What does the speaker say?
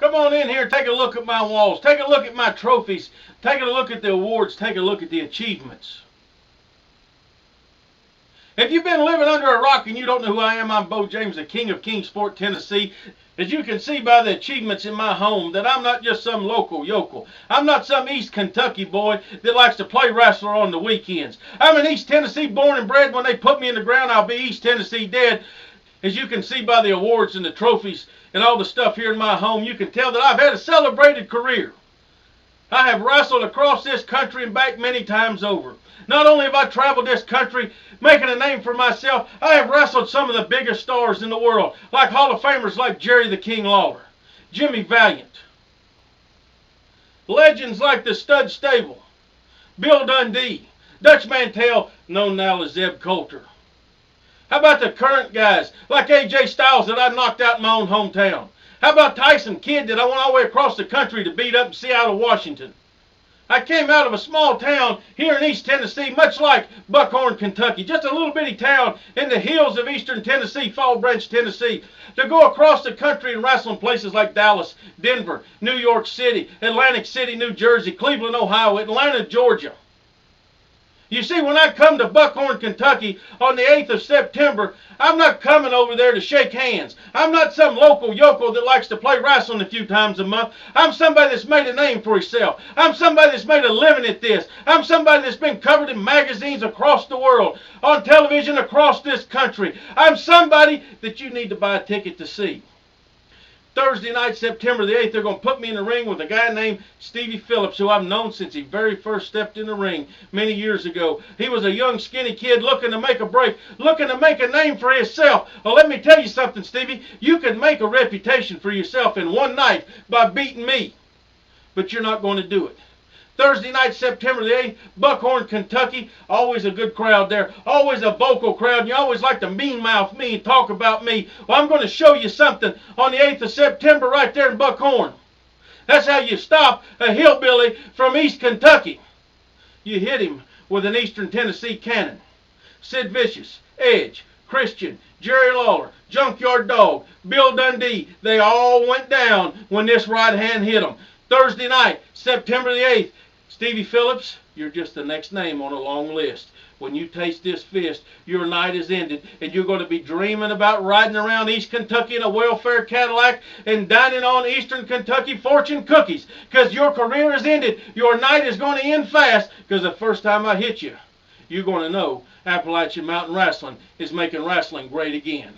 Come on in here, take a look at my walls, take a look at my trophies, take a look at the awards, take a look at the achievements. If you've been living under a rock and you don't know who I am, I'm Beau James, the King of Kingsport, Tennessee. As you can see by the achievements in my home, that I'm not just some local yokel. I'm not some East Kentucky boy that likes to play wrestler on the weekends. I'm an East Tennessee born and bred. When they put me in the ground, I'll be East Tennessee dead. As you can see by the awards and the trophies and all the stuff here in my home, you can tell that I've had a celebrated career. I have wrestled across this country and back many times over. Not only have I traveled this country making a name for myself, I have wrestled some of the biggest stars in the world, like Hall of Famers like Jerry the King Lawler, Jimmy Valiant, legends like the Stud Stable, Bill Dundee, Dutch Mantell, known now as Zeb Coulter. How about the current guys like AJ Styles that I knocked out in my own hometown? How about Tyson Kidd that I went all the way across the country to beat up in Seattle, Washington? I came out of a small town here in East Tennessee, much like Buckhorn, Kentucky, just a little bitty town in the hills of eastern Tennessee, Fall Branch, Tennessee, to go across the country and wrestle in places like Dallas, Denver, New York City, Atlantic City, New Jersey, Cleveland, Ohio, Atlanta, Georgia. You see, when I come to Buckhorn, Kentucky on the 8th of September, I'm not coming over there to shake hands. I'm not some local yokel that likes to play wrestling a few times a month. I'm somebody that's made a name for himself. I'm somebody that's made a living at this. I'm somebody that's been covered in magazines across the world, on television across this country. I'm somebody that you need to buy a ticket to see. Thursday night, September the 8th, they're going to put me in the ring with a guy named Stevie Phillips, who I've known since he very first stepped in the ring many years ago. He was a young, skinny kid looking to make a break, looking to make a name for himself. Well, let me tell you something, Stevie. You can make a reputation for yourself in one night by beating me, but you're not going to do it. Thursday night, September the 8th, Buckhorn, Kentucky. Always a good crowd there. Always a vocal crowd. And you always like to mean-mouth me and talk about me. Well, I'm going to show you something on the 8th of September right there in Buckhorn. That's how you stop a hillbilly from East Kentucky. You hit him with an Eastern Tennessee cannon. Sid Vicious, Edge, Christian, Jerry Lawler, Junkyard Dog, Bill Dundee, they all went down when this right hand hit them. Thursday night, September the 8th, Stevie Phillips, you're just the next name on a long list. When you taste this fist, your night is ended, and you're going to be dreaming about riding around East Kentucky in a welfare Cadillac and dining on Eastern Kentucky fortune cookies, because your career is ended. Your night is going to end fast, because the first time I hit you, you're going to know Appalachian Mountain Wrestling is making wrestling great again.